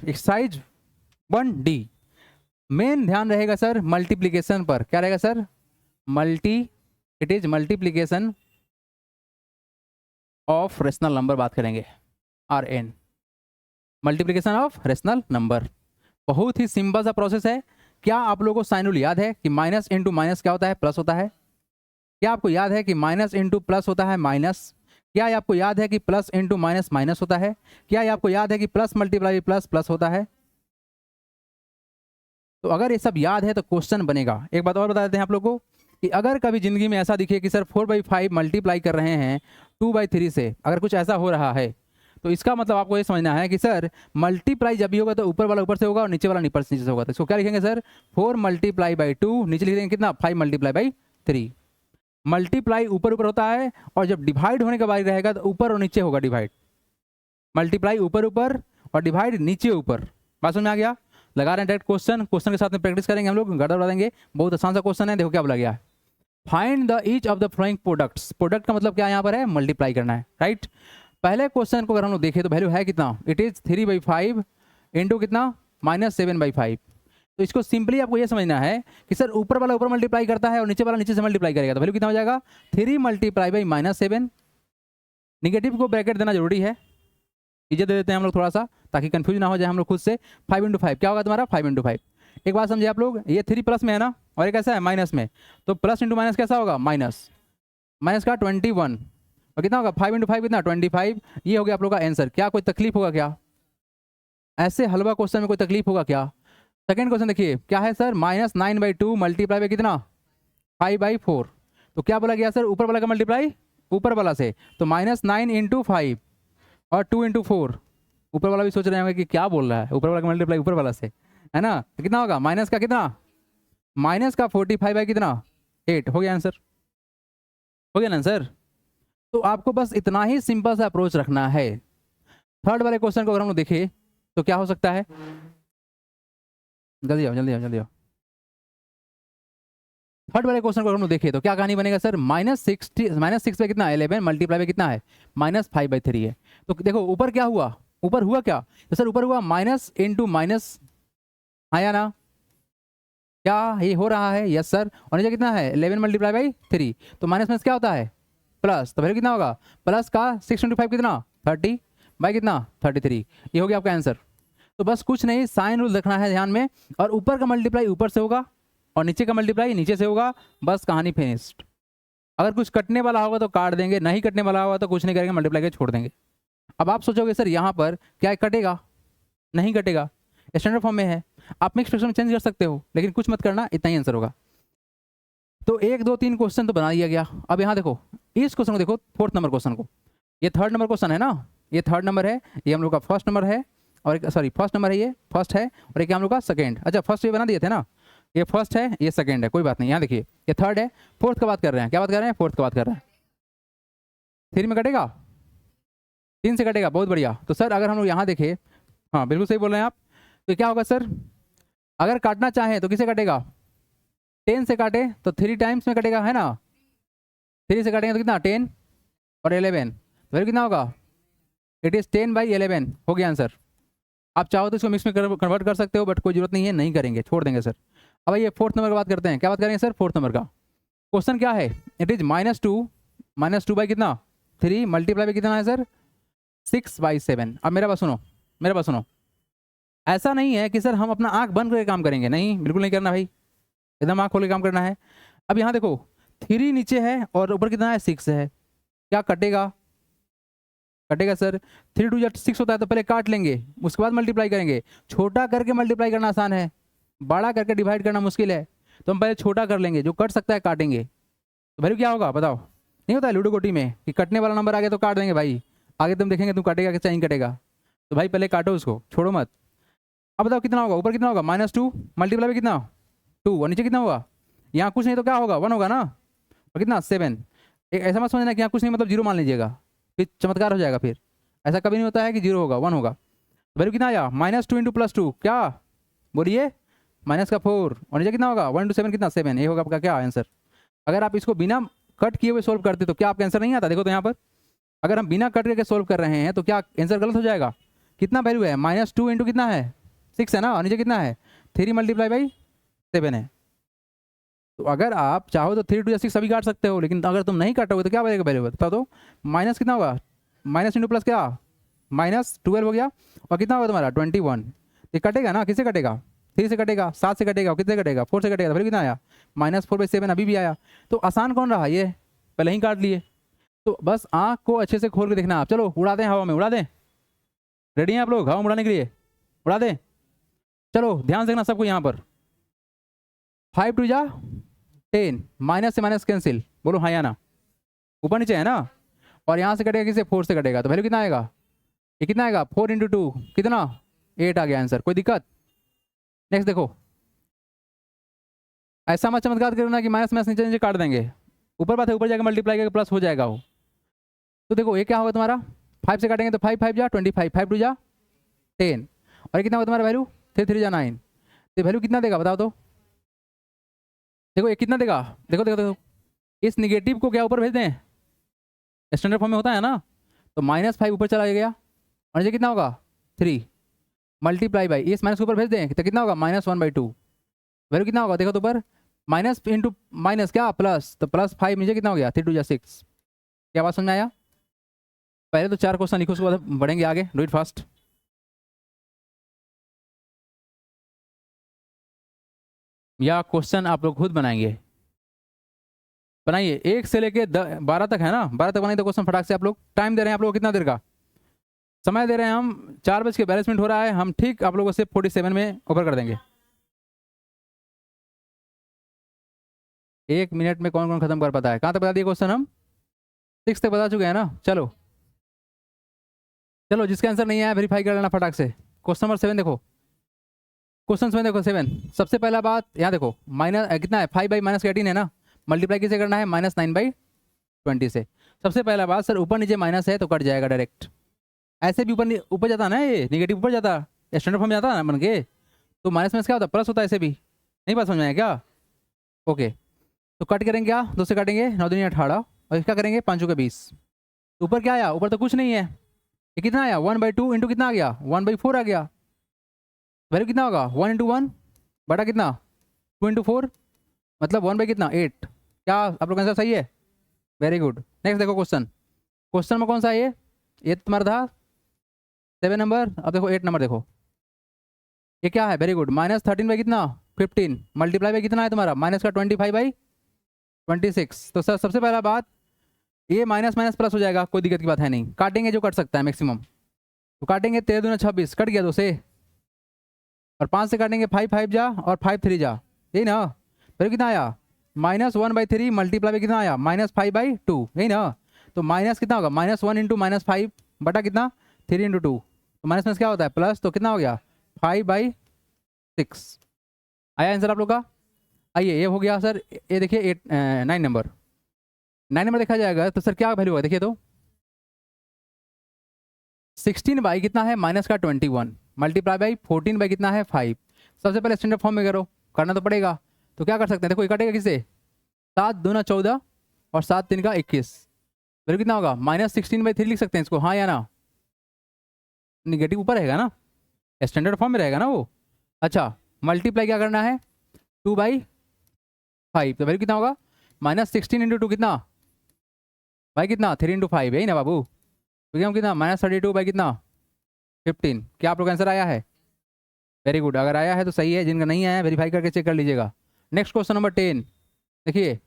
Exercise 1D main ध्यान रहेगा sir multiplication पर। क्या रहेगा sir? It is multiplication of rational number बात करेंगे, RN, multiplication of rational number. बहुत ही सिंपल सा प्रोसेस है। क्या आप लोगों को साइन रूल याद है कि माइनस इंटू माइनस क्या होता है? प्लस होता है। क्या आपको याद है कि माइनस इंटू प्लस होता है माइनस? क्या आपको याद है कि प्लस इंटू माइनस माइनस होता है? क्या आपको याद है कि प्लस मल्टीप्लाई प्लस प्लस होता है? तो अगर ये सब याद है तो क्वेश्चन बनेगा। एक बात और बता देते हैं आप लोगों को कि अगर कभी जिंदगी में ऐसा दिखे कि सर 4/5 मल्टीप्लाई कर रहे हैं 2/3 से, अगर कुछ ऐसा हो रहा है तो इसका मतलब आपको ये समझना है कि सर मल्टीप्लाई जब भी होगा तो ऊपर वाला ऊपर से होगा और नीचे वाला नीचे से होगा। तो इसको क्या लिखेंगे सर? 4 मल्टीप्लाई बाई 2, नीचे लिख देंगे कितना? 5 मल्टीप्लाई बाई 3। मल्टीप्लाई ऊपर ऊपर होता है और जब डिवाइड होने का बारी रहेगा तो ऊपर और नीचे होगा डिवाइड। मल्टीप्लाई ऊपर ऊपर और डिवाइड नीचे ऊपर। बात समझ में आ गया? लगा रहे हैं डायरेक्ट क्वेश्चन, क्वेश्चन के साथ में प्रैक्टिस करेंगे हम लोग, गड़ा उड़ा देंगे। बहुत आसान सा क्वेश्चन है, देखो क्या बोला गया। Find the each of the following products. Product का मतलब क्या यहाँ पर है? मल्टीप्लाई करना है, राइट। पहले क्वेश्चन को अगर हम लोग देखें तो वैल्यू है कितना? इट इज 3/5 इंटू कितना? -7/5। तो इसको सिंपली आपको ये समझना है कि सर ऊपर वाला ऊपर मल्टीप्लाई करता है और नीचे वाला नीचे से मल्टीप्लाई करेगा तो वैल्यू कितना हो जाएगा? 3 मल्टीप्लाई बाई -7। निगेटिव को ब्रैकेट देना जरूरी है, इज्जत दे देते हैं हम लोग थोड़ा सा ताकि कंफ्यूज ना हो जाए हम लोग खुद से। 5 × 5 क्या होगा तुम्हारा? 5 × 5। एक बात समझिए आप लोग, ये 3 प्लस में है ना और ये कैसा है? माइनस में। तो प्लस इंटू माइनस कैसा होगा? माइनस। माइनस का 21 और कितना होगा? 5 × 5 कितना? 25। ये हो गया आप लोग का आंसर। क्या कोई तकलीफ होगा क्या? ऐसे हलवा क्वेश्चन में कोई तकलीफ होगा क्या? सेकंड क्वेश्चन देखिए क्या है सर? -9/2 मल्टीप्लाई बाई कितना? 5/4। तो क्या बोला गया सर? ऊपर वाला का मल्टीप्लाई ऊपर वाला से, तो -9 × 5 और 2 × 4। ऊपर वाला भी सोच रहे होंगे कि क्या बोल रहा है, ऊपर वाला का मल्टीप्लाई ऊपर वाला से, है ना? तो कितना होगा? माइनस का कितना? माइनस का 45 बाई कितना? 8। हो गया आंसर? हो गया ना आंसर? तो आपको बस इतना ही सिंपल सा अप्रोच रखना है। थर्ड वाले क्वेश्चन को अगर हम लोग देखें तो क्या हो सकता है? जल्दी आओ जल्दी आओ जल्दी आओ। थर्ड वाले क्वेश्चन को अगर हम लोग देखें तो क्या कहानी बनेगा सर? -6 पे कितना? 11 मल्टीप्लाई पे कितना है? -5/3 है। तो देखो ऊपर क्या हुआ? ऊपर हुआ क्या? तो सर ऊपर हुआ माइनस इंटू माइनस, आया ना? क्या ये हो रहा है? Yes sir. और नीचे कितना है? 11 मल्टीप्लाई बाई 3। तो माइनस में क्या होता है? प्लस। तो वैल्यू कितना होगा? प्लस का 6 × 5 कितना? 30 बाई कितना? 33। ये हो गया आपका आंसर। तो बस कुछ नहीं, साइन रूल रखना है ध्यान में, और ऊपर का मल्टीप्लाई ऊपर से होगा और नीचे का मल्टीप्लाई नीचे से होगा। बस कहानी फिनिश्ड। अगर कुछ कटने वाला होगा तो काट देंगे, नहीं कटने वाला होगा तो कुछ नहीं करेंगे, मल्टीप्लाई के छोड़ देंगे। अब आप सोचोगे सर यहाँ पर क्या कटेगा? नहीं कटेगा, स्टैंडर्ड फॉर्म में है। आप मिक्स फ्रैक्शन में चेंज कर सकते हो लेकिन कुछ मत करना, इतना ही आंसर होगा। तो 1 2 3 क्वेश्चन तो बना दिया गया। अब यहाँ देखो इस क्वेश्चन को, देखो फोर्थ नंबर क्वेश्चन को। ये थर्ड नंबर क्वेश्चन है ना, ये थर्ड नंबर है, ये हम लोग का फर्स्ट नंबर है, और एक सॉरी फर्स्ट नंबर है, ये फर्स्ट है, और एक हम लोग का सेकंड। अच्छा फर्स्ट ये बना दिए थे ना, ये फर्स्ट है ये सेकंड है, कोई बात नहीं। यहाँ देखिए ये थर्ड है, फोर्थ का बात कर रहे हैं। क्या बात कर रहे हैं? फोर्थ का बात कर रहे हैं। 3 में कटेगा? 3 से कटेगा, बहुत बढ़िया। तो सर अगर हम लोग यहाँ देखें, हाँ बिल्कुल सही बोल रहे हैं आप, तो क्या होगा सर? अगर काटना चाहें तो किसे कटेगा? 10 से काटे तो 3 टाइम्स में कटेगा, है ना? 3 से काटेंगे तो कितना? 10 और 11, तो कितना होगा? It is 10/11। हो गया आंसर। आप चाहो तो इसको मिक्स में कन्वर्ट कर सकते हो, बट कोई जरूरत नहीं है, नहीं करेंगे, छोड़ देंगे सर। अब ये फोर्थ नंबर की बात करते हैं। क्या बात करेंगे सर? फोर्थ नंबर का क्वेश्चन क्या है? इट इज -2 बाई कितना? 3 मल्टीप्लाई बाई कितना है सर? 6/7। अब मेरा बात सुनो, मेरा बात सुनो। ऐसा नहीं है कि सर हम अपना आंख बंद करके काम करेंगे, नहीं बिल्कुल नहीं करना भाई, एकदम आंख खोल के काम करना है। अब यहाँ देखो 3 नीचे है और ऊपर कितना है? 6 है। क्या कटेगा? कटेगा सर। 3 × 2 = 6 होता है, तो पहले काट लेंगे उसके बाद मल्टीप्लाई करेंगे। छोटा करके मल्टीप्लाई करना आसान है, बड़ा करके डिवाइड करना मुश्किल है। तो हम पहले छोटा कर लेंगे, जो कट सकता है काटेंगे। तो वैल्यू क्या होगा बताओ? नहीं होता है लूडो गोटी में कि कटने वाला नंबर आ गया तो काट देंगे भाई, आगे तुम देखेंगे तुम काटेगा कि नहीं कटेगा। तो भाई पहले काटो उसको, छोड़ो मत। अब बताओ कितना होगा? ऊपर कितना होगा? -2 मल्टीप्लाई में कितना? 2, और नीचे कितना होगा? यहाँ कुछ नहीं तो क्या होगा? 1 होगा ना, और कितना? 7। एक ऐसा मत समझना कि यहाँ कुछ नहीं मतलब 0 मान लीजिएगा, फिर चमत्कार हो जाएगा। फिर ऐसा कभी नहीं होता है कि 0 होगा, 1 होगा। वैल्यू कितना आया? -2 × +2 क्या बोलिए? -4, और नीचे कितना होगा? 1 × 7 कितना? 7। ये होगा आपका क्या आंसर? अगर आप इसको बिना कट किए हुए सोल्व करते तो क्या आपका आंसर नहीं आता? देखो तो यहाँ पर अगर हम बिना कट करके सोल्व कर रहे हैं तो क्या आंसर गलत हो जाएगा? कितना वैल्यू है, -2 इंटू कितना है 6 है ना, और नीचे कितना है 3 मल्टीप्लाई बाई 7 है। तो अगर आप चाहो तो 3 2 6 सभी काट सकते हो, लेकिन अगर तुम नहीं काटोगे तो क्या बनेगा वैल्यू बता दो। माइनस कितना होगा, माइनस इंटू प्लस क्या, -12 हो गया, और कितना होगा तुम्हारा 21। ये कटेगा ना, किससे कटेगा, 3 से कटेगा, 7 से कटेगा, कितने कटेगा 4 से कटेगा, फिर कितना आया -4/7 अभी भी आया। तो आसान कौन रहा, ये पहले ही काट लिए। तो बस आँख को अच्छे से खोल के देखना आप। चलो उड़ा दें हवा में, उड़ा दें, रेडी हैं आप लोग हवा में उड़ाने के लिए, उड़ा दें। चलो ध्यान से देखना सबको यहाँ पर, 5 2 जा 10, माइनस से माइनस कैंसिल, बोलो हाँ या ना, ऊपर नीचे है ना, और यहाँ से कटेगा किसे 4 से कटेगा, तो वैल्यू कितना आएगा, ये कितना आएगा 4 इंटू 2 कितना 8 आ गया आंसर। कोई दिक्कत। नेक्स्ट देखो, ऐसा मत चमत्कार करना कि माइनस माइनस नीचे नीचे काट देंगे, ऊपर बात है, ऊपर जाकर मल्टीप्लाई करके प्लस हो जाएगा वो। तो देखो ये क्या होगा तुम्हारा, 5 से काटेंगे तो 5 5 जा 25, 5 2 जा 10, और ये कितना होगा तुम्हारा वैल्यू 3 3 जा 9। तो वैल्यू कितना देगा बताओ तो, देखो ये कितना देगा, देखो देखो देखो, इस निगेटिव को क्या ऊपर भेज दें, स्टैंडर्ड फॉर्म में होता है ना, तो -5 ऊपर चला गया, और ये कितना होगा 3 मल्टीप्लाई बाई, इस माइनस के ऊपर भेज दें तो कितना होगा -1/2। वैल्यू कितना होगा देखो तो ऊपर, माइनस इंटू माइनस क्या प्लस, तो +5 नीचे कितना हो गया 3 2 जा 6। क्या बात समझ में आया। पहले तो 4 क्वेश्चन लिखो, उसके बाद बढ़ेंगे आगे, डू इट फास्ट। या क्वेश्चन आप लोग खुद बनाएंगे, बनाइए 1 से लेके 12 तक है ना, 12 तक बनाइए तो क्वेश्चन फटाक से। आप लोग टाइम दे रहे हैं, आप लोग कितना देर का समय दे रहे हैं, हम 4:42 हो रहा है, हम ठीक आप लोगों से 47 में ओवर कर देंगे। 1 मिनट में कौन कौन खत्म कर पाता है, कहाँ तक बता दिए क्वेश्चन, हम 6 तक बता चुके हैं ना। चलो चलो जिसका आंसर नहीं आया वेरीफाई कर लेना फटाक से। क्वेश्चन नंबर 7 देखो, क्वेश्चन में देखो 7, सबसे पहला बात यहाँ देखो, माइनस कितना है 5 बाई -18 है ना, मल्टीप्लाई किसे करना है -9/20 से। सबसे पहला बात सर ऊपर नीचे माइनस है तो कट जाएगा डायरेक्ट, ऐसे भी ऊपर ऊपर जाता ना, ये निगेटिव ऊपर जाता, स्टैंडर्ड फॉर्म में जाता ना बन के, तो माइनस माइनस क्या होता प्लस होता है, ऐसे भी नहीं बात समझ में आया क्या। ओके तो कट करेंगे क्या, 2 से काटेंगे 9 दूनी 18, और इसका करेंगे 5 के 20। ऊपर क्या आया, ऊपर तो कुछ नहीं है, ये कितना आया 1/2 इंटू कितना आ गया 1/4 आ गया। वैल्यू कितना होगा 1 इंटू 1 बटा कितना 2 इंटू 4, मतलब 1 बाई कितना 8। क्या आप लोग आंसर सही है, वेरी गुड। नेक्स्ट देखो क्वेश्चन, क्वेश्चन में कौन सा है ये तो तुम्हारा था 7 नंबर। अब देखो 8 नंबर देखो, ये क्या है, वेरी गुड, -13 बाई कितना 15 मल्टीप्लाई बाई कितना है तुम्हारा -25/26। तो सर सबसे पहला बात ये माइनस माइनस प्लस हो जाएगा, कोई दिक्कत की बात है नहीं, काटेंगे जो कट सकता है मैक्सिमम, तो काटेंगे 13 दूना 26 कट गया 2 से, और 5 से काटेंगे 5 5 जा और 5 3 जा, यही ना। फिर कितना आया -1/3 मल्टीप्लाई बाई कितना आया -5/2, यही ना। तो माइनस कितना होगा -1 इंटू -5 बटा कितना 3 इंटू 2, तो माइनस माइनस क्या होता है प्लस, तो कितना हो गया 5/6। आया आंसर आप लोग का। आइए ये हो गया सर, ये देखिए 9 नंबर, 9 नंबर देखा जाएगा तो सर क्या वैल्यू है देखिए तो 16 बाई कितना है माइनस का 21 मल्टीप्लाई बाई 14 बाई कितना है 5। सबसे पहले स्टैंडर्ड फॉर्म में करो, करना तो पड़ेगा, तो क्या कर सकते हैं देखो, ये कटेगा किसे 7 दूना 14 और 7 3 का 21, फिर कितना होगा -16/3 लिख सकते हैं इसको, हाँ या ना। निगेटिव ऊपर रहेगा ना, स्टैंडर्ड फॉर्म में रहेगा ना वो। अच्छा मल्टीप्लाई क्या करना है 2/5, तो वैल्यू कितना होगा -16 इंटू 2 कितना भाई कितना 3 इंटू 5, यही ना बाबू, तो हम कितना -32 बाई कितना 15। क्या आप लोग आंसर आया है, वेरी गुड, अगर आया है तो सही है, जिनका नहीं आया है वेरीफाई करके चेक कर लीजिएगा। नेक्स्ट क्वेश्चन नंबर 10 देखिए,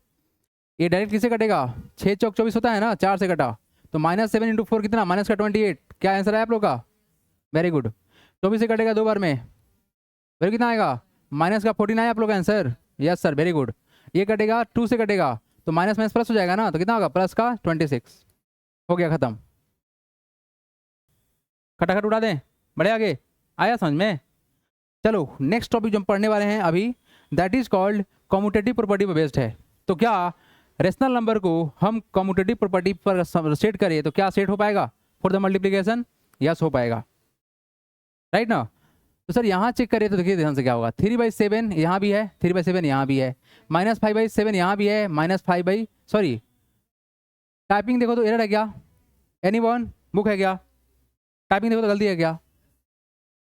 ये डायरेक्ट किसे कटेगा 6 चौक 24 होता है ना, 4 से कटा, तो -7 इंटू 4 कितना -28। क्या आंसर है आप लोग का, वेरी गुड। 24 से कटेगा 2 बार में, फिर कितना आएगा -14 आया आप लोग का answer, yes sir very good. ये कटेगा 2 से कटेगा तो माइनस माइनस प्लस हो जाएगा ना, तो कितना होगा प्लस का 26, हो गया खत्म, खटाखट उड़ा दें, बढ़े आगे, आया समझ में। चलो नेक्स्ट टॉपिक जो हम पढ़ने वाले हैं अभी, that is called commutative property पर बेस्ड है। तो क्या रेशनल नंबर को हम कॉम्यूटेटिव प्रॉपर्टी पर सेट करें तो क्या सेट हो पाएगा फॉर द मल्टीप्लिकेशन, यस हो पाएगा, राइट ना। तो सर यहाँ चेक करिए तो देखिए ध्यान से क्या होगा, 3/7 यहाँ भी है, 3/7 यहाँ भी है, -5/7 यहाँ भी है, -5 सॉरी टाइपिंग देखो तो एरर है क्या, एनीवन बुक है क्या, टाइपिंग देखो तो गलती है क्या,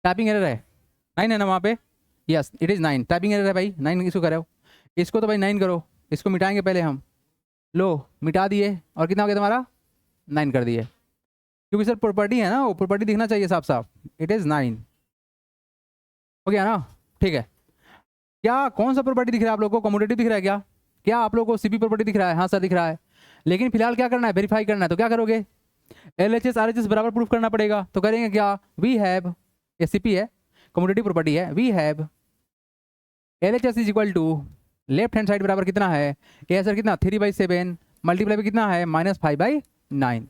टाइपिंग एरर है, 9 है ना वहाँ पे, yes it is 9, typing error है भाई, 9 किसको कर रहे हो, इसको तो भाई 9 करो, इसको मिटाएंगे पहले हम, लो मिटा दिए और कितना हो गया तुम्हारा 9 कर दिए, क्योंकि सर प्रॉपर्टी है ना, वो प्रॉपर्टी दिखना चाहिए साफ साफ, इट इज़ 9 हो गया ना। ठीक है, क्या कौन सा प्रॉपर्टी दिख रहा है आप लोगों को, कम्यूटेटिव दिख रहा है क्या, क्या आप लोगों को सीपी प्रॉपर्टी दिख रहा है, हाँ सर दिख रहा है, लेकिन फिलहाल क्या करना है, वेरीफाई करना है, तो क्या करोगे, LHS RHS बराबर प्रूफ करना पड़ेगा, तो करेंगे क्या, वी हैव, ये सीपी है कम्यूटेटिव प्रॉपर्टी है, we have LHS is equal to left hand side बराबर कितना है, ये सर कितना 3/7 मल्टीप्लाई में कितना है -5/9,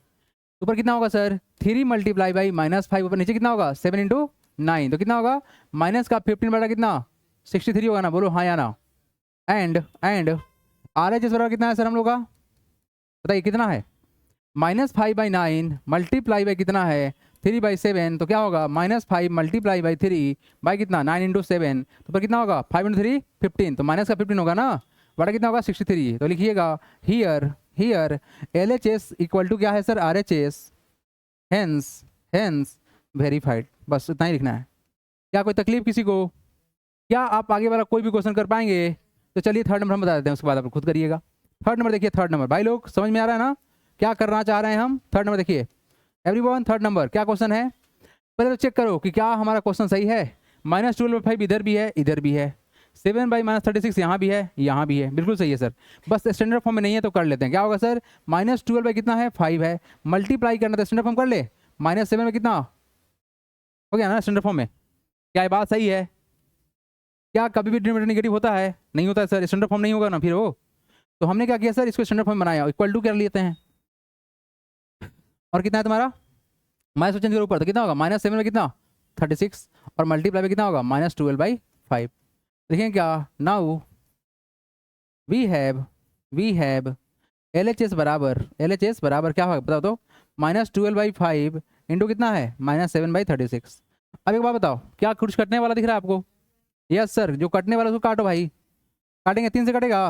ऊपर कितना होगा सर 3 मल्टीप्लाई बाई -5, ऊपर नीचे कितना होगा 7 इंटू 9, तो कितना होगा माइनस का 15 बटा कितना 63 होगा ना, बोलो हाँ या ना। एंड RHS बराबर कितना है सर हम लोग का, बताइए कितना है, -5/9 मल्टीप्लाई बाई कितना है 3/7, तो क्या होगा -5 मल्टीप्लाई बाई 3 बाई कितना 9 इंटू 7, तो पर कितना होगा 5 इंटू 3 15, तो माइनस का 15 होगा ना, बड़ा कितना होगा 63, तो लिखिएगा हियर LHS इक्वल टू क्या है सर RHS, हेंस वेरीफाइड, बस इतना ही लिखना है। क्या कोई तकलीफ किसी को, क्या आप आगे वाला कोई भी क्वेश्चन कर पाएंगे, तो चलिए थर्ड नंबर हम बता देते हैं, उसके बाद आप खुद करिएगा। थर्ड नंबर देखिए, थर्ड नंबर भाई लोग समझ में आ रहा है ना क्या करना चाह रहे हैं हम, थर्ड नंबर देखिए एवरीवन, थर्ड नंबर क्या क्वेश्चन है, पहले तो चेक करो कि क्या हमारा क्वेश्चन सही है, -12/5 इधर भी है इधर भी है, 7/-36 यहाँ भी है यहाँ भी है, बिल्कुल सही है सर, बस स्टैंडर्ड फॉर्म में नहीं है तो कर लेते हैं, क्या होगा सर -12 कितना है 5 है, मल्टीप्लाई करना तो स्टैंडर्ड फॉर्म कर ले, -7 में कितना हो गया ना स्टैंडर्ड फॉर्म में, क्या ये बात सही है, क्या कभी भी डिनोमिनेटर नेगेटिव होता है, नहीं होता है सर, स्टैंडर्ड फॉर्म नहीं होगा ना फिर वो, तो हमने क्या किया सर इसको स्टैंडर्ड फॉर्म बनाया, इक्वल टू कर लेते हैं, और कितना है तुम्हारा माइनस चेंज करो ऊपर, तो कितना होगा -7 में कितना 36, और मल्टीप्लाई में कितना होगा -12/5, देखें क्या नाउ वी हैव LHS बराबर क्या होगा बताओ तो -12/5 इंटू कितना है -7/36। अब एक बात बताओ, क्या कुछ कटने वाला दिख रहा है आपको, यस सर, जो कटने वाला उसको काटो भाई, काटेंगे 3 से कटेगा,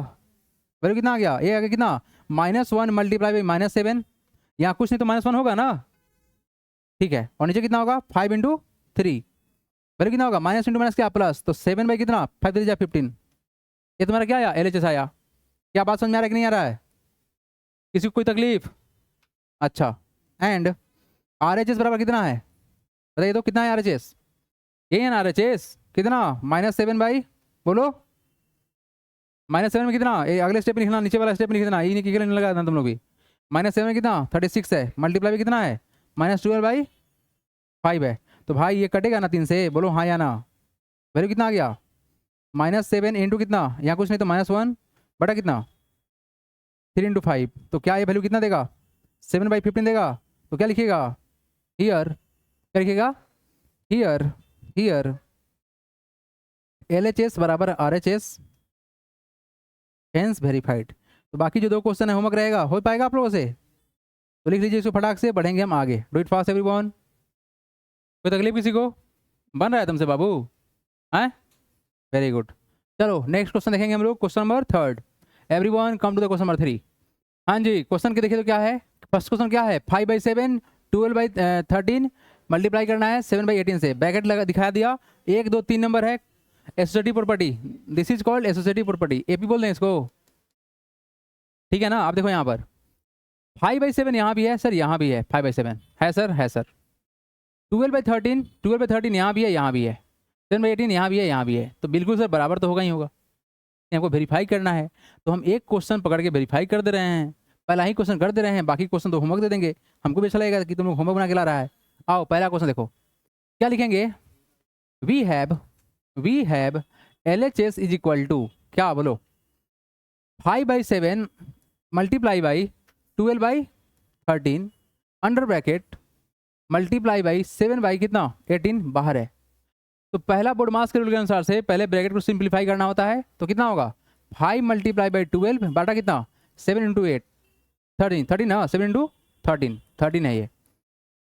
वैल्यू कितना आ गया, ये आ गया कितना -1 मल्टीप्लाई बाई -7, यहाँ कुछ नहीं तो -1 होगा ना, ठीक है, और नीचे कितना होगा 5 इंटू 3, वैल्यू कितना होगा माइनस इंटू माइनस क्या प्लस, तो 7 बाई कितना 5 3 15, ये तुम्हारा क्या आया LHS आया, क्या बात समझ में आ रहा है कि नहीं आ रहा है, किसी को कोई तकलीफ, अच्छा, एंड RHS बराबर कितना है बताइए तो, कितना है RHS, ये है ना RHS कितना -7 बाई, बोलो -7 में कितना, ये अगले स्टेप में लिखना, नीचे वाला स्टेप में लिख देना, ये नहीं नहीं लगा देना तुम लोग भी, -7 में कितना 36 है, मल्टीप्लाई में कितना है -12/5 है, तो भाई ये कटेगा ना 3 से, बोलो हाँ या ना, वैल्यू कितना आ गया -7 इंटू कितना, यहाँ कुछ नहीं तो -1 बटा कितना 3 इंटू 5, तो क्या ये वैल्यू कितना देगा 7/15 देगा, तो क्या लिखिएगा हियर, क्या लिखिएगा हियर LHS बराबर RHS हेंस वेरीफाइड। तो बाकी जो 2 क्वेश्चन है होमवर्क रहेगा, हो पाएगा आप लोगों से, तो लिख लीजिए इसको फटाक से, बढ़ेंगे हम आगे, डू इट फास्ट एवरीवन, कोई तकलीफ किसी को, बन रहा है तुमसे बाबू, हैं वेरी गुड। चलो नेक्स्ट क्वेश्चन देखेंगे हम लोग, question number 3, everyone come to the question number 3। हाँ जी, क्वेश्चन के देखिए तो क्या है, फर्स्ट क्वेश्चन क्या है 5/7 12/13 मल्टीप्लाई करना है 7/18 से, ब्रैकेट लगा दिखा दिया, 1 2 3 नंबर है, associative property, this is called associative property, AP बोल दें इसको, ठीक है ना। आप देखो यहाँ पर 5/7 यहाँ भी है सर, यहाँ भी है 5/7 है सर, है सर, 12/13 यहाँ भी है यहाँ भी है, 7/18 यहाँ भी है यहाँ भी है, तो बिल्कुल सर बराबर तो होगा ही होगा, हमको वेरीफाई करना है, तो हम एक क्वेश्चन पकड़ के वेरीफाई कर दे रहे हैं, पहला ही क्वेश्चन कर दे रहे हैं, बाकी क्वेश्चन तो होमवर्क दे देंगे, हमको भी अच्छा लगेगा कि तुम लोग होमवर्क बना के ला रहा है। आओ पहला क्वेश्चन देखो, क्या लिखेंगे, we have LHS is equal to क्या, बोलो 5/7 multiply by 12/13 under bracket multiply by 7 by कितना 18 बाहर है, तो पहला बोर्ड मास के रूल के अनुसार से पहले ब्रैकेट को सिंप्लीफाई करना होता है, तो कितना होगा 5 मल्टीप्लाई बाई 12 बाटा कितना 7 इंटू 8 13 ना, 7 इंटू 13 है, ये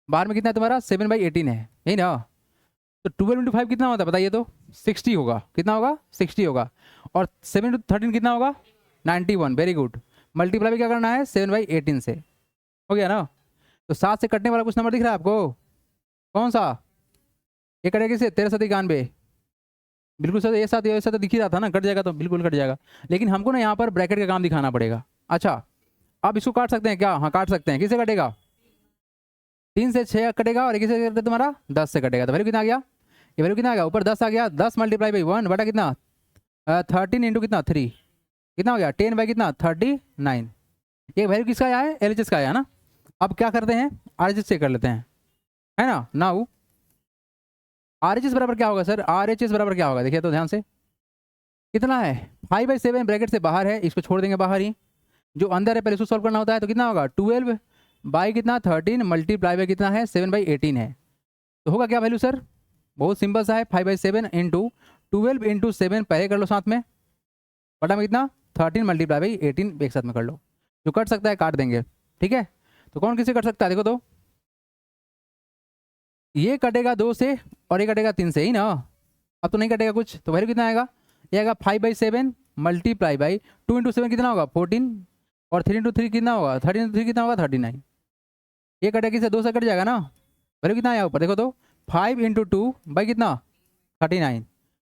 बाहर में कितना है तुम्हारा 7/18 है, यही ना, तो 12 इंटू 5 कितना होता है बताइए तो 60 होगा, कितना होगा 60 होगा, और 7 इंटू 13 कितना होगा 91, वेरी गुड, मल्टीप्लाई क्या करना है 7/18 से, हो गया ना। तो 7 से कटने वाला कुछ नंबर दिख रहा है आपको, कौन सा ये कटेगा किसे 1391, बिल्कुल सर, ये साथ दिख ही रहा था ना, कट जाएगा तो बिल्कुल कट जाएगा, लेकिन हमको ना यहाँ पर ब्रैकेट का काम दिखाना पड़ेगा। अच्छा अब इसको काट सकते हैं क्या? हाँ काट सकते हैं। किससे कटेगा? 3 से 6 कटेगा, और किससे कटेगा तुम्हारा 10 से कटेगा। तो वैल्यू कितना आ गया? ये वैल्यू कितना आ गया? ऊपर 10 आ गया, 10 मल्टीप्लाई बाई 1 बटा कितना 13 इंटू कितना 3, कितना हो गया 10 बाई कितना 39। ये वैल्यू किसका आया है? LHS का आया ना। अब क्या करते हैं, RHS से कर लेते हैं, है ना। नाउ RHS बराबर क्या होगा सर? RHS बराबर क्या होगा देखिए तो ध्यान से, कितना है 5/7 ब्रैकेट से बाहर है, इसको छोड़ देंगे बाहर ही, जो अंदर है पहले इसको सॉल्व करना होता है। तो कितना होगा 12 बाई कितना 13 मल्टीप्लाई बाई कितना है 7/18 है। तो होगा क्या वैल्यू सर? बहुत सिंपल सा है, 5/7 इंटू 12 इंटू 7 पहले कर लो साथ में, बटा में कितना 13 मल्टीप्लाई बाई 18 एक साथ में कर लो। जो कट सकता है काट देंगे, ठीक है। तो कौन किससे कट सकता है देखो तो, ये कटेगा 2 से और ये कटेगा 3 से ही ना। अब तो नहीं कटेगा कुछ, तो वैल्यू कितना आएगा? ये आएगा 5/7 मल्टीप्लाई बाई 2 इंटू 7 कितना होगा 14, और 3 इंटू 3 कितना होगा 13 इंटू 3 कितना होगा 39। ये कटेगा किससे 2 से कट जाएगा ना। वैल्यू कितना आया ऊपर देखो तो 5 इंटू 2 बाई कितना 39,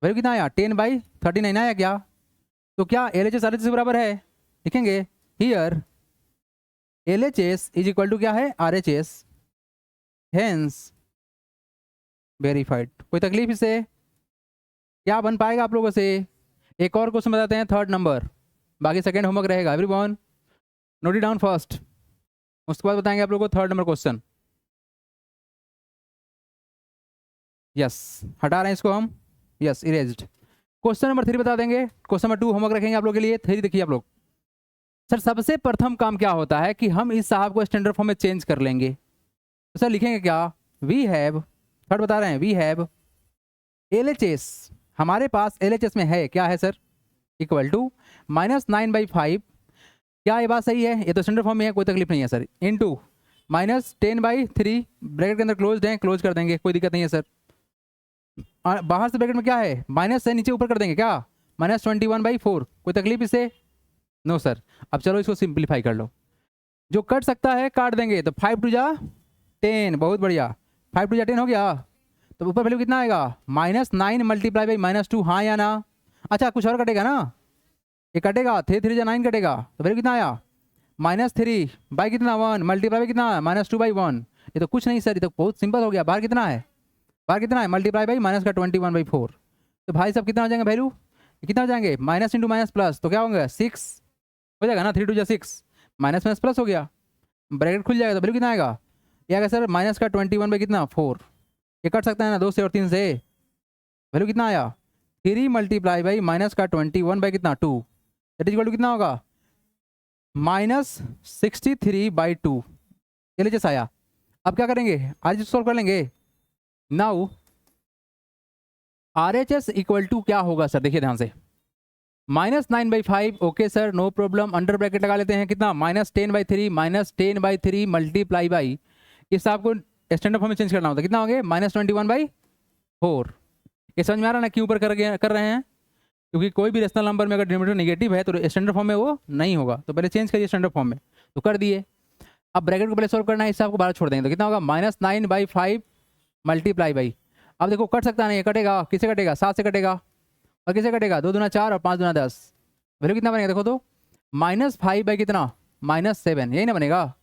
वैल्यू कितना आया 10/39 आया क्या? तो क्या LHS RHS से बराबर है? लिखेंगे here LHS is equal to क्या है RHS, हेंस वेरीफाइड। कोई तकलीफ इससे? क्या बन पाएगा आप लोगों से? एक और क्वेश्चन बताते हैं, 3rd नंबर, बाकी सेकंड होमवर्क रहेगा। Everyone note it down first, उसके बाद बताएंगे आप लोगों को 3rd नंबर क्वेश्चन। यस हटा रहे हैं इसको हम, यस इरेज्ड। क्वेश्चन नंबर 3 बता देंगे, क्वेश्चन नंबर 2 होमवर्क रखेंगे आप लोग के लिए। 3 देखिए आप लोग, सर सबसे प्रथम काम क्या होता है कि हम इस साहब को स्टैंडर्ड फॉर्म में चेंज कर लेंगे। तो सर लिखेंगे क्या? वी हैव, थर्ड बता रहे हैं, वी हैव LHS, हमारे पास LHS में है क्या है सर, इक्वल टू -9/5, क्या ये बात सही है? ये तो स्टैंडर्ड फॉर्म में है, कोई तकलीफ नहीं है सर, इनटू -10/3 ब्रैकेट के अंदर क्लोज है, क्लोज कर देंगे, कोई दिक्कत नहीं है सर। बाहर से ब्रैकेट में क्या है माइनस से नीचे ऊपर कर देंगे क्या -21/4, कोई तकलीफ इससे? No sir. अब चलो इसको सिंप्लीफाई कर लो, जो कट सकता है काट देंगे। तो 5 2 जा 10, बहुत बढ़िया, 5 2 जा 10 हो गया। तो ऊपर वैल्यू कितना आएगा -9 मल्टीप्लाई बाई -2, हाँ या ना? अच्छा कुछ और कटेगा ना, ये कटेगा 3 3 जा 9 कटेगा, तो वैल्यू कितना आया -3 बाई कितना 1 मल्टीप्लाई बाई कितना -2/1। ये तो कुछ नहीं सर, ये तो बहुत सिंपल हो गया। बाहर कितना है, बाहर कितना है मल्टीप्लाई बाई माइनस का 21/4। तो भाई सब कितना हो जाएंगे वैल्यू, कितना हो जाएंगे माइनस इंटू माइनस प्लस, तो क्या होंगे 6 हो जाएगा ना, 3 2 जा 6, माइनस माइनस प्लस हो गया, ब्रैकेट खुल जाएगा। तो वैल्यू कितना आएगा? ये आएगा सर माइनस का 21 बाई कितना 4, ये कट सकता है ना 2 से और 3 से। वैल्यू कितना आया 3 मल्टीप्लाई बाई माइनस का 21 बाई कितना 2, दैट इज इक्वल टू कितना होगा -63/2। चलिए जैसा आया। अब क्या करेंगे, आज सॉल्व कर लेंगे। नाउ RHS इक्वल टू क्या होगा सर, देखिए ध्यान से, -9/5, okay sir no problem, under bracket लगा लेते हैं कितना -10/3 मल्टीप्लाई बाई, इस आपको स्टैंडर्ड फॉर्म में चेंज करना होता है, कितना हो गया -21/4। ये समझ में आ रहा है ना क्यों ऊपर कर रहे हैं? क्योंकि कोई भी रेशनल नंबर में अगर डिनोमिनेटर नेगेटिव है तो स्टैंडर्ड फॉर्म में वो नहीं होगा, तो पहले चेंज करिए स्टैंडर्ड फॉर्म में, तो कर दिए। अब ब्रैकेट को पहले सॉल्व करना है, इससे आपको बाहर छोड़ देंगे, तो कितना होगा -9/5 मल्टीप्लाई बाई, अब देखो कट सकता नहीं है, कटेगा किसे कटेगा 7 से कटेगा, और किसे कटेगा 2 दूना 4 और 5 दूना 10, वैल्यू कितना बनेगा देखो तो -5 बाई कितना -7, यही ना बनेगा,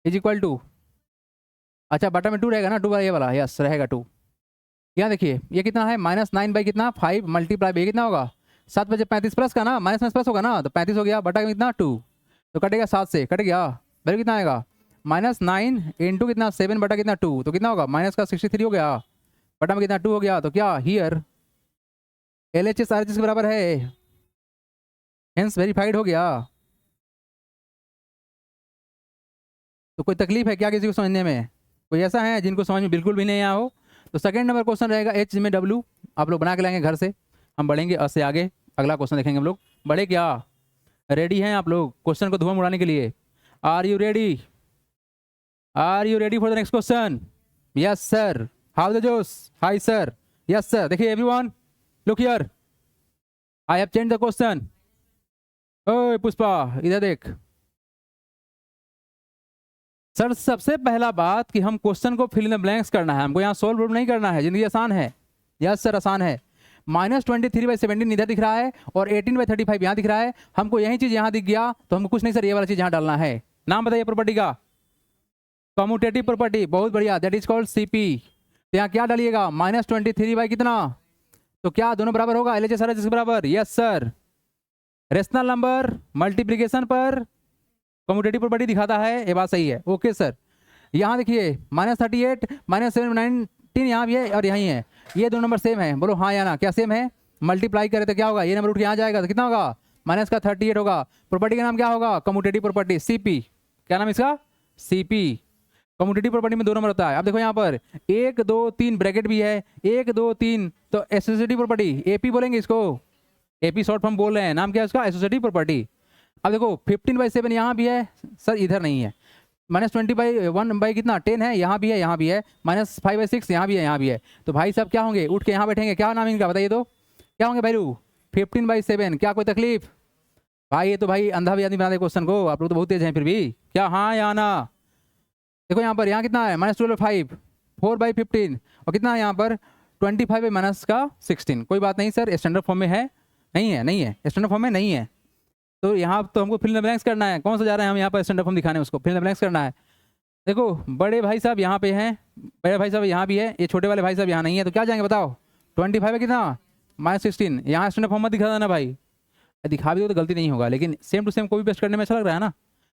इज इक्वल टू, अच्छा बटा में 2 रहेगा ना, 2 वाला ये वाला, यस रहेगा 2। यहाँ देखिए ये कितना है -9 बाई कितना 5 मल्टीप्लाई बाई कितना होगा 7 बजे 35 प्लस का ना, माइनस माइनस प्लस होगा ना, तो 35 हो गया, बटा में कितना 2, तो कटेगा 7 से, कट गया, वैल्यू कितना आएगा -9 इंटू कितना 7 बटा कितना 2, तो कितना होगा माइनस का 63 हो गया, बटा में कितना 2 हो गया। तो क्या हियर LHS RHS के बराबर है, हेंस वेरीफाइड हो गया। तो कोई तकलीफ है क्या किसी को समझने में? कोई ऐसा है जिनको समझ में बिल्कुल भी नहीं आया हो? तो सेकंड नंबर क्वेश्चन रहेगा H में W, आप लोग बना के लाएंगे घर से, हम बढ़ेंगे अ से आगे, अगला क्वेश्चन देखेंगे हम लोग। बढ़े क्या, रेडी हैं आप लोग क्वेश्चन को धुआं उड़ाने के लिए? Are you ready, are you ready for the next question? Yes sir, how the जोश, हाई सर, यस सर। देखिए everyone look here, I have change the question. ओए पुष्पा इधर देख, सर सबसे पहला बात कि हम क्वेश्चन को फिल इन द ब्लैंक्स करना है, हमको यहाँ सोल्व नहीं करना है, जिंदगी आसान है। यस सर आसान है। -23/17 इधर दिख रहा है और 18/35 यहाँ दिख रहा है। हमको यही चीज यहाँ दिख गया तो हमको कुछ नहीं सर, ये वाला चीज यहाँ डालना है। नाम बताइए प्रॉपर्टी का, कम्यूटेटिव प्रॉपर्टी, बहुत बढ़िया, दैट इज कॉल्ड सीपी। तो यहाँ क्या डालिएगा, -23 बाई कितना, तो क्या दोनों बराबर होगा, LHS RHS के बराबर, yes sir. Rational number multiplication पर कम्यूटेटिव प्रॉपर्टी दिखाता है, ये बात सही है, ओके सर। यहाँ देखिए -38 -719 यहाँ भी है और यहीं है, ये दो नंबर सेम है, बोलो हाँ या ना, क्या सेम है। मल्टीप्लाई करें तो क्या होगा, ये नंबर उठ के यहाँ जाएगा तो कितना होगा, -38 होगा। प्रॉपर्टी का नाम क्या होगा, कम्यूटेटिव प्रॉपर्टी, सीपी। क्या नाम इसका, सीपी। कम्यूटेटिव प्रॉपर्टी में दो नंबर होता है। अब देखो यहाँ पर 1 2 3 ब्रैकेट भी है, 1 2 3, तो एसोसिएटिव प्रॉपर्टी एपी बोलेंगे इसको, एपी शॉर्ट फॉर्म बोल रहे हैं, नाम क्या है उसका, एसोसिएटिव प्रॉपर्टी। अब देखो 15/7 यहाँ भी है सर, इधर नहीं है। -20/1 कितना 10 है, यहाँ भी है, यहाँ भी है। -5/6 यहाँ भी है, यहाँ भी है। तो भाई साहब क्या होंगे, उठ के यहाँ बैठेंगे, क्या नाम इनका बताइए तो, क्या होंगे वैल्यू, 15/7। क्या कोई तकलीफ भाई, ये तो भाई अंधा भी आदमी बना दे क्वेश्चन को, आप लोग तो बहुत तेज हैं फिर भी, क्या हाँ या ना। देखो यहाँ पर, यहाँ कितना है, -12/5, 4/15, और कितना है यहाँ पर 25/-16। कोई बात नहीं सर, स्टैंडर्ड फॉर्म में है, नहीं है, नहीं है स्टैंडर्ड फॉर्म में नहीं है। तो यहाँ तो हमको फिल इन द ब्लैंक्स करना है, कौन सा जा रहे हैं हम यहाँ पर स्टैंडर्ड फॉर्म दिखाने, उसको फिल इन द ब्लैंक्स करना है। देखो बड़े भाई साहब यहाँ पे हैं, बड़े भाई साहब यहाँ भी है, ये छोटे वाले भाई साहब यहाँ नहीं है, तो क्या जाएंगे बताओ, 25 है कितना, -16। यहाँ स्टैंडर्ड फॉर्म मत दिखा देना भाई, दिखा भी दो तो गलती नहीं होगा, लेकिन same to same copy paste करने में अच्छा लग रहा है ना।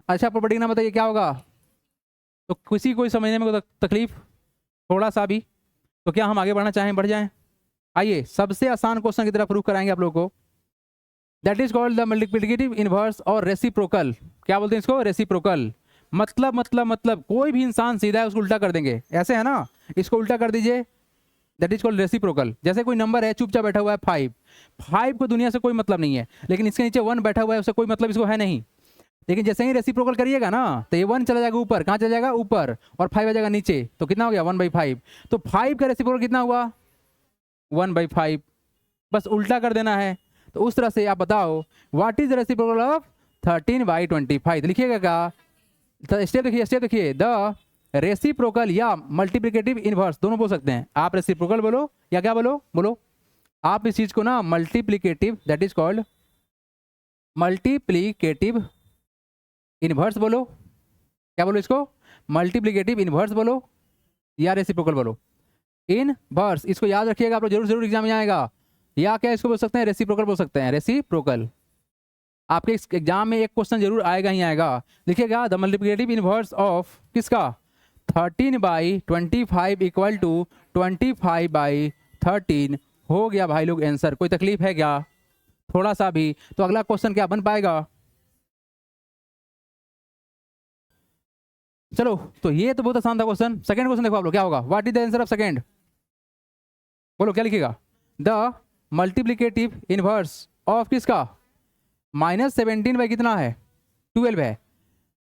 अच्छा प्रॉपर्टी का नाम बताइए क्या होगा, तो किसी को समझने में कोई तकलीफ थोड़ा सा भी, तो क्या हम आगे बढ़ना चाहें, बढ़ जाएं। आइए सबसे आसान क्वेश्चन की तरफ प्रूफ कराएंगे आप लोगों को, that is called the multiplicative inverse और रेसिप्रोकल। क्या बोलते हैं इसको, रेसिप्रोकल। मतलब कोई भी इंसान सीधा है उसको उल्टा कर देंगे, ऐसे है ना, इसको उल्टा कर दीजिए, दैट इज कॉल्ड रेसिप्रोकल। जैसे कोई नंबर है चुपचाप बैठा हुआ है 5 को दुनिया से कोई मतलब नहीं है, लेकिन इसके नीचे 1 बैठा हुआ है, उससे कोई मतलब इसको है नहीं। लेकिन जैसे ही रेसिप्रोकल करिएगा ना, तो ये 1 चला जाएगा ऊपर, कहाँ चला जाएगा ऊपर, और 5 आ जाएगा नीचे, तो कितना हो गया 1/5। तो 5 का रेसिप्रोकल कितना हुआ 1/5, बस उल्टा कर देना है। तो उस तरह से आप बताओ what is the reciprocal of 13/25, लिखिएगा क्या, स्टेप देखिए, द रेसिप्रोकल या मल्टीप्लिकेटिव इनवर्स दोनों बोल सकते हैं आप, रेसिप्रोकल बोलो या क्या बोलो आप इस चीज को ना multiplicative, that is called multiplicative inverse बोलो, क्या बोलो इसको, मल्टीप्लिकेटिव इनवर्स बोलो या रेसिप्रोकल बोलो, इनवर्स। इसको याद रखिएगा आप लोग, जरूर एग्जाम में आएगा। या क्या इसको बोल सकते हैं, रेसिप्रोकल बोल सकते हैं, रेसिप्रोकल। आपके एग्जाम में एक क्वेश्चन जरूर आएगा ही आएगा, लिखिएगा द मल्टीप्लिकेटिव इनवर्स ऑफ किसका 13/25 इक्वल टू 25/13 हो गया भाई लोग आंसर। कोई तकलीफ है क्या थोड़ा सा भी, तो अगला क्वेश्चन क्या बन पाएगा। चलो तो ये तो बहुत आसान था क्वेश्चन। सेकंड क्वेश्चन देखो आप लोग, क्या होगा, what is the answer of second, बोलो क्या लिखिएगा, द मल्टीप्लिकेटिव इनवर्स ऑफ किसका -17 बाई कितना है 12 है।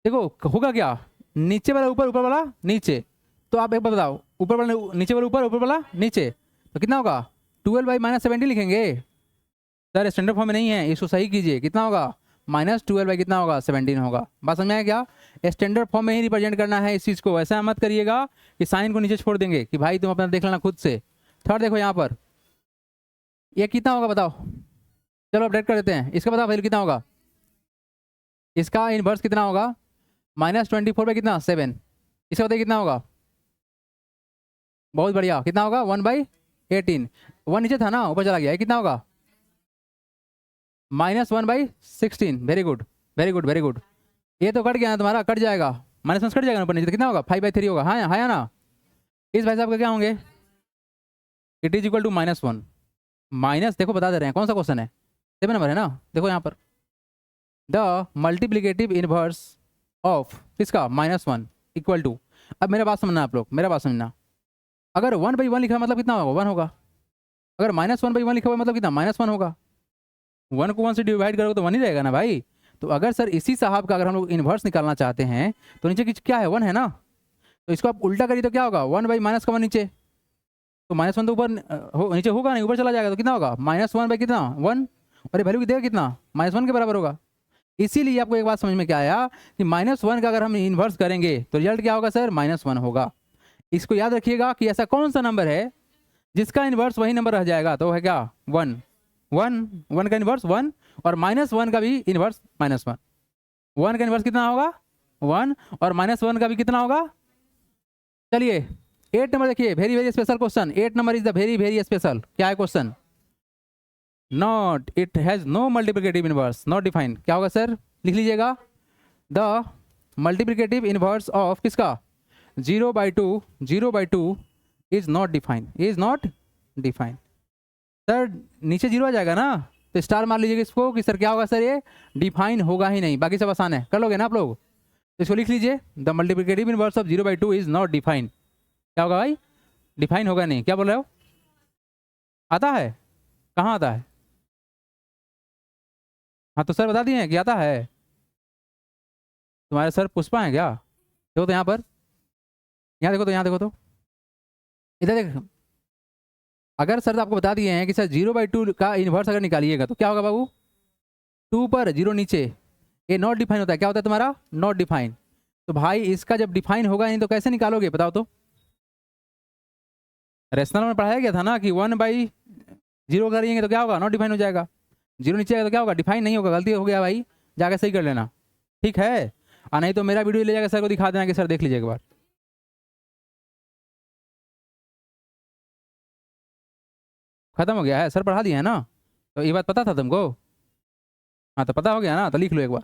देखो होगा क्या, नीचे वाला ऊपर, ऊपर वाला नीचे, तो आप एक बार बताओ, ऊपर वाला नीचे वाला ऊपर, ऊपर वाला नीचे, तो कितना होगा 12/-17 लिखेंगे सर, स्टैंडर्ड फॉर्म में नहीं है, इसको सही कीजिए, कितना होगा -12 कितना होगा 17 होगा। बात समझ में आया क्या, स्टैंडर्ड फॉर्म में ही रिप्रेजेंट करना है इस चीज़ को, ऐसा मत करिएगा कि साइन को नीचे छोड़ देंगे कि भाई तुम अपना देख लेना खुद से। थर्ड देखो यहाँ पर, ये कितना होगा बताओ, चलो अपडेट कर देते हैं, इसका बताओ वैल्यू कितना होगा, इसका इनवर्स कितना होगा -24 कितना 7, इसका बताइए कितना होगा, बहुत बढ़िया, कितना होगा 1/18, 1 नीचे था ना ऊपर चला गया, कितना होगा -1/16, very good very good very good. ये तो कट गया ना तुम्हारा, कट जाएगा, -1 कट जाएगा ऊपर नीचे, तो कितना होगा 5/3 होगा, हाँ हाँ ना। इस भाई साहब का क्या होंगे, it is equal to -1 minus, देखो बता दे रहे हैं कौन सा क्वेश्चन है, 7 नंबर है ना, देखो यहाँ पर द मल्टीप्लिकेटिव इनवर्स ऑफ किसका -1 इक्वल टू, अब मेरा बात समझना आप लोग, मेरा बात समझना, अगर 1/1 लिखा है मतलब कितना होगा 1 होगा, अगर -1/1 लिखा हुआ मतलब कितना -1 होगा, 1 को 1 से डिवाइड करोगे तो 1 ही रहेगा ना भाई। तो अगर सर इसी साहब का अगर हम लोग इन्वर्स निकालना चाहते हैं तो नीचे क्या है 1 है ना, तो इसको आप उल्टा करिए तो क्या होगा 1/-1 नीचे, तो -1 तो ऊपर नीचे होगा नहीं, ऊपर चला जाएगा, तो कितना होगा -1 बाई कितना 1, और वैल्यू की देगा कितना -1 के बराबर होगा। इसीलिए आपको एक बात समझ में क्या आया कि -1 का अगर हम इन्वर्स करेंगे तो रिजल्ट क्या होगा सर, -1 होगा। इसको याद रखिएगा कि ऐसा कौन सा नंबर है जिसका इन्वर्स वही नंबर रह जाएगा, तो है क्या 1। 1 का इन्वर्स 1 और -1 का भी इन्वर्स -1। 1 का इन्वर्स कितना होगा 1 और -1 का भी कितना होगा। चलिए 8 नंबर देखिए, वेरी वेरी स्पेशल क्वेश्चन। 8 नंबर is the very very special. क्या है question, not it has no multiplicative inverse not define. क्या होगा सर, लिख लीजिएगा, द मल्टीप्लिकेटिव इनवर्स ऑफ किसका 0/2 is not define, is not define. Sir नीचे 0 आ जाएगा ना, तो स्टार मार लीजिएगा इसको कि सर क्या होगा सर, ये डिफाइन होगा ही नहीं। बाकी सब आसान है, कर लोगे ना आप लोग। तो इसको लिख लीजिए, the multiplicative inverse of 0/2 is not define. क्या होगा भाई, डिफाइन होगा नहीं। क्या बोल रहे हो, आता है, कहाँ आता है, हाँ तो सर बता दिए हैं कि आता है। तुम्हारे सर पुष्पा है क्या, देखो तो यहाँ पर, यहाँ देखो तो, यहाँ देखो तो, इधर देख। अगर सर आपको बता दिए हैं कि सर 0/2 का इन्वर्स अगर निकालिएगा तो क्या होगा बाबू, 2 पर 0 नीचे, ये नॉट डिफाइन होता है। क्या होता है तुम्हारा, नॉट डिफाइन। तो भाई इसका जब डिफाइन होगा नहीं तो कैसे निकालोगे बताओ तो। रेशनल में पढ़ाया गया था ना कि 1/0 करेंगे तो क्या होगा, नॉट डिफाइन हो जाएगा। 0 नीचे आएगा तो क्या होगा, डिफाइन नहीं होगा। गलती हो गया भाई, जाकर सही कर लेना, ठीक है। और नहीं तो मेरा वीडियो ले जाकर सर को दिखा देना कि सर देख लीजिए एक बार। खत्म हो गया है, सर पढ़ा दिया है ना, तो ये बात पता था तुमको, हाँ तो पता हो गया ना, तो लिख लो एक बार।